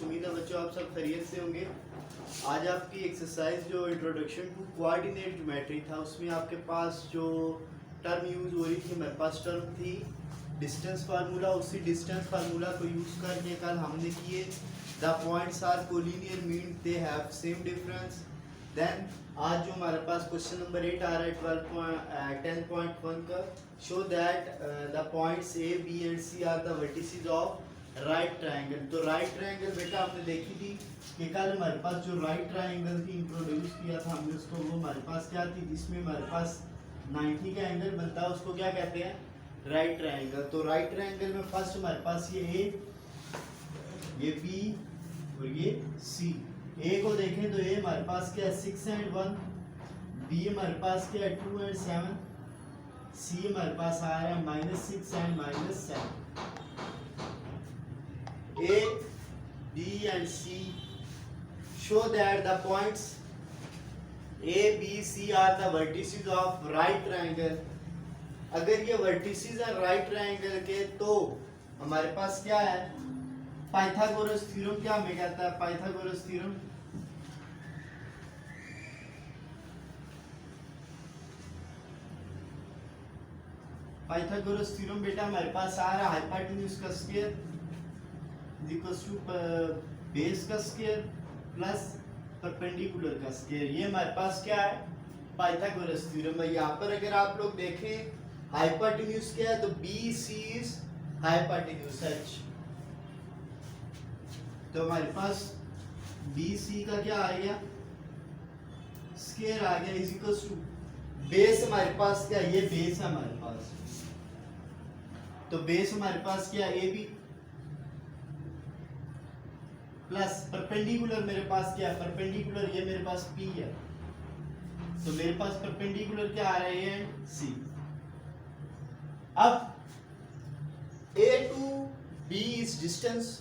उम्मीद है बच्चों आप सब खैरियत से होंगे। आज आपकी एक्सरसाइज जो इंट्रोडक्शन टू कोऑर्डिनेट ज्योमेट्री था उसमें आपके पास जो टर्म यूज़ हो रही थी, हमारे पास टर्म थी डिस्टेंस फार्मूला। उसी डिस्टेंस फार्मूला को यूज़ करके कल हमने किए the points are collinear mean they have same difference. Then आज जो हमारे पास क्वेश्चन नंबर 8 आ रहा है 10.1 का, show that the points A B and C are the vertices of right triangle. तो राइट ट्रायंगल बेटा आपने देखी थी कि कल हमारे पास जो राइट ट्रायंगल थी इंट्रोड्यूस किया था हमने उसको, वो हमारे पास क्या थी जिसमें हमारे पास 90 का एंगल बनता है, उसको क्या कहते हैं, राइट ट्रायंगल। तो राइट ट्रायंगल में फर्स्ट हमारे पास ये ए, ये बी और ये सी। ए को देखें तो ए हमारे पास क्या है 6 एंड 1, बी हमारे पास क्या है 2 एंड 7, सी हमारे पास आ रहा है -6 and -7। A, B and C show that the points A, B, C are the vertices of right triangle। अगर ये vertices है right triangle के तो हमारे पास क्या है, पाइथागोरस थ्योरम क्या हमें कहता है, पाइथागोरस थ्योरम। पाइथागोरस थ्योरम बेटा हमारे पास आ रहा है हाइपोटेन्यूज का स्क्वायर इक्वल्स टू बेस का स्क्वायर प्लस परपेंडिकुलर का स्क्वायर। ये हमारे पास क्या है, पाइथागोरस थ्योरम है। यहाँ पर अगर आप लोग देखें हाइपोटेन्यूज क्या है तो B C is hypotenuse H. तो हमारे पास बी सी का क्या आ गया, स्क्वायर आ गया इज इक्वल्स टू बेस हमारे पास क्या, ये बेस है हमारे पास, तो बेस हमारे पास क्या ए बी प्लस परपेंडिकुलर मेरे पास क्या है, परपेंडिकुलर ये मेरे पास P है, तो मेरे पास परपेंडिकुलर क्या आ रहा है एंड C। अब A to B is distance,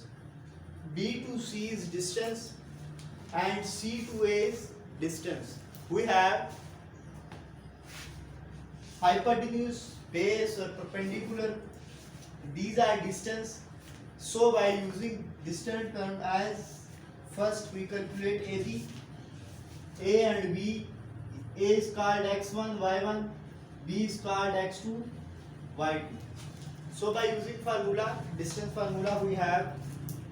B to C is distance and C to A is distance। We have hypotenuse, base और perpendicular, these are distance। So by using distant term as first we calculate AB, A and B, A is called x1, y1, B is called x2, y2। So by using formula, distance formula, we have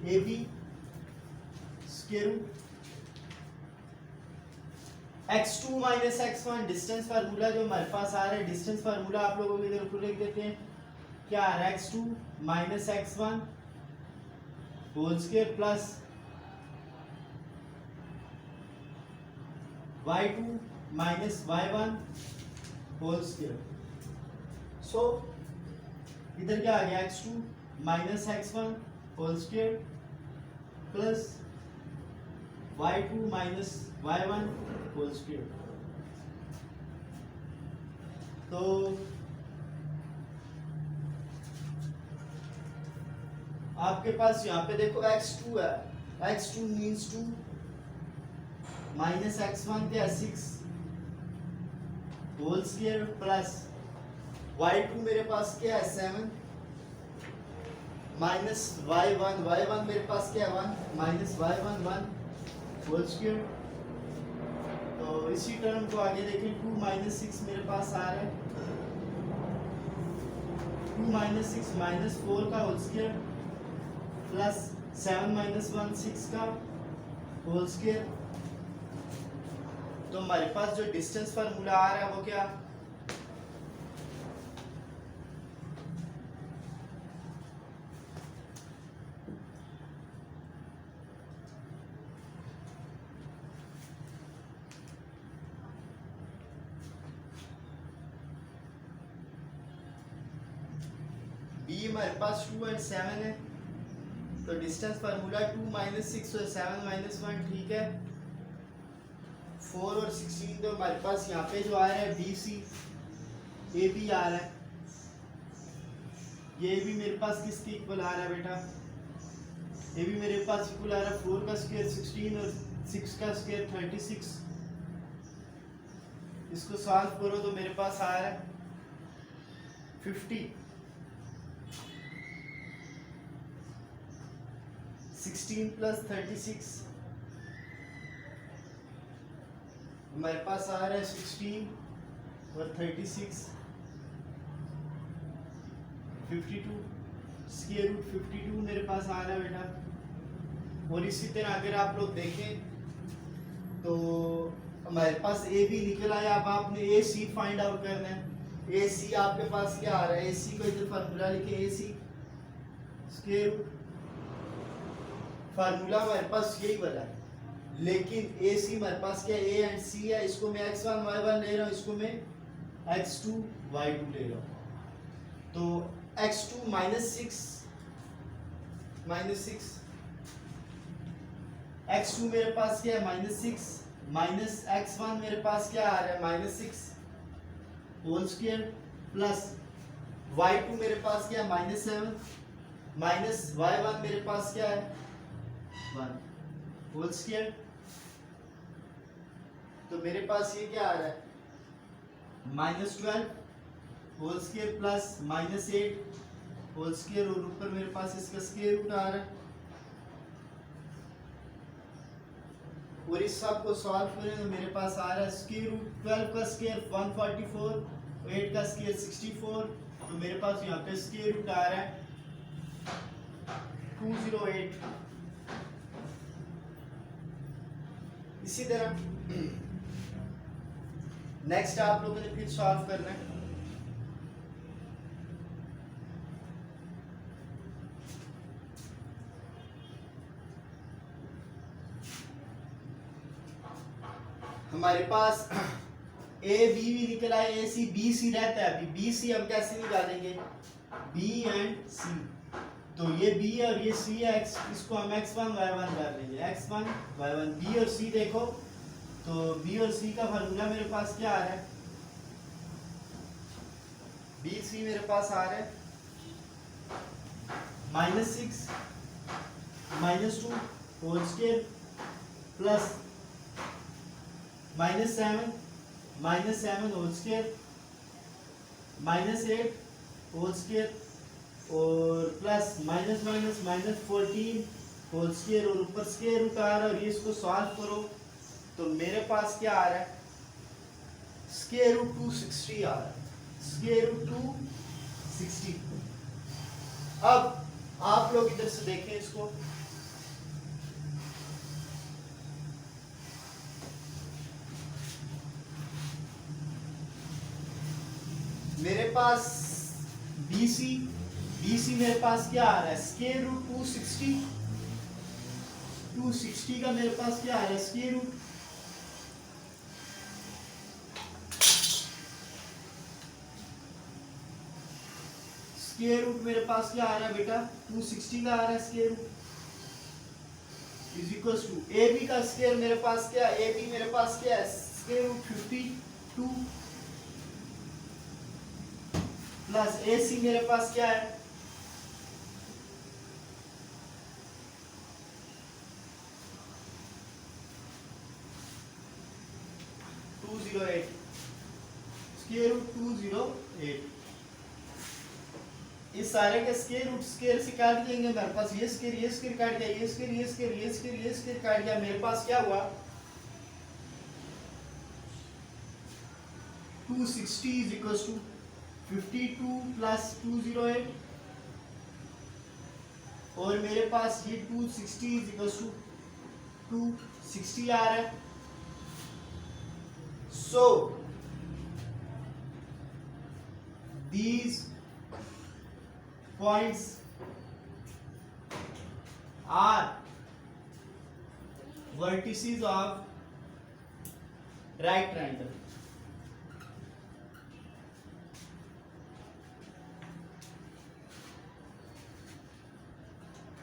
AB square root x2 minus x1। Distance formula जो हमारे पास आ रहा है, distance formula आप लोगों को इधर ऊपर लिख देते हैं, क्या आ रहा है x2 minus x1 whole square plus y2 minus y1 whole square. So इधर क्या आ गया x2 minus x1 whole square plus y2 minus y1 whole square. तो आपके पास यहाँ पे देखो x2 है, x2 मीन्स 2 माइनस x1 क्या 6 होल स्क्वायर प्लस y2 मेरे पास क्या है 7 माइनस y1 मेरे पास क्या है 1 माइनस y1 1 होल स्क्वायर। तो इसी टर्म को आगे देखें 2 माइनस 6 मेरे पास आ रहा है, 2 माइनस 6 माइनस 4 का होल स्क्वायर प्लस 7 माइनस 1 6 का होल स्क्वायर। तो हमारे पास जो डिस्टेंस फार्मूला आ रहा है वो क्या, बी हमारे पास 2 एंड 7 है, तो डिस्टेंस फार्मूला 2 माइनस 6 और 7 माइनस 1, ठीक है। 4 और 16, तो हमारे पास यहाँ पे जो आ रहा है बी सी ए बी आ रहा है, ये भी मेरे पास किसके इक्वल आ रहा है बेटा, ये भी मेरे पास इक्वल आ रहा है 4 का स्क्वायर 16 और 6 का स्क्वायर 36। इसको सॉल्व करो तो मेरे पास आ रहा है 50। 16 प्लस 36 हमारे पास आ रहा है 16 और 36 52 स्क्वायर रूट 52 मेरे पास आ रहा है बेटा। और इसी तरह अगर आप लोग देखें तो हमारे पास ए बी निकल आया। अब आपने ए सी फाइंड आउट करना है। ए सी आपके पास क्या आ रहा है, ए सी को इधर फार्मूला लिखे, ए सी स्क्वायर रूट, फार्मूला हमारे पास यही वाला है, लेकिन ए सी हमारे पास क्या ए एंड सी है। इसको मैं x1 y1 ले रहा हूँ, इसको मैं x2 y2 ले रहा हूँ। तो x2 -6 x2 मेरे पास क्या है -6 माइनस x1 मेरे पास क्या आ रहा है -6 होल स्क्वायर प्लस y2 मेरे पास क्या है -7 माइनस y1 मेरे पास क्या है 1 होल स्क्वायर। तो मेरे पास ये क्या आ रहा है -12 whole square plus -8 whole square और ऊपर मेरे पास इसका स्क्वायर रूट आ रहा है। और इस सब को सॉल्व करें तो मेरे पास आ रहा है स्क्वायर रूट 12 का स्क्वायर 144, 8 का स्क्वायर 64, तो मेरे पास यहाँ पे स्क्वायर रूट आ रहा है 208। इसी तरह नेक्स्ट आप लोगों ने फिर सॉल्व करना है। हमारे पास ए बी भी निकला है, ए सी बी सी रहता है। अभी बी सी हम कैसे निकालेंगे, बी एंड सी, तो ये बी है और ये सी है, इसको हम x1 y1 कर लेंगे, x1 y1 बी और सी देखो, तो बी और सी का फार्मूला मेरे पास क्या आ रहा है, बी सी मेरे पास आ रहा है -6 -2 whole square plus -7 whole square -8 whole square और प्लस -14 होल स्क्वायर और ऊपर स्क्वायर रूट आ रहा है। और ये इसको सॉल्व करो तो मेरे पास क्या आ रहा है, स्क्वायर रूट 260 आ रहा है, स्क्वायर रूट 260। अब आप लोग इधर से देखें इसको, मेरे पास BC मेरे पास क्या आ रहा है, स्क्वायर रूट 260 का मेरे पास क्या आ रहा है, स्क्वायर रूट मेरे पास क्या आ रहा है बेटा, 260 का आ रहा है square root is equal to AB का स्क्वायर मेरे पास क्या है, AB मेरे पास क्या है, स्क्वायर रूट 52 प्लस AC मेरे पास क्या है, स्क्वायर रूट 208। इस सारे के स्क्वायर रूट स्क्वायर से काट देंगे, मेरे पास ये स्क्वायर काट गया, ये स्क्वायर काट गया, मेरे पास क्या हुआ 260 इज इक्वल टू 52 प्लस 208 और मेरे पास ये 260 इज इक्वल टू 260 आ रहा है। So these points are vertices of right triangle.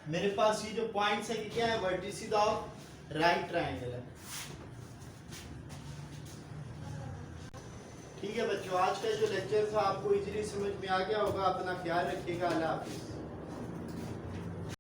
मेरे पास ये जो पॉइंट्स है, ये क्या है, वर्टिसेस ऑफ राइट ट्रायंगल है। ठीक है बच्चों, आज का जो लेक्चर था आपको इजीली समझ में आ गया होगा। अपना ख्याल रखिएगा। अल्लाह हाफिज़।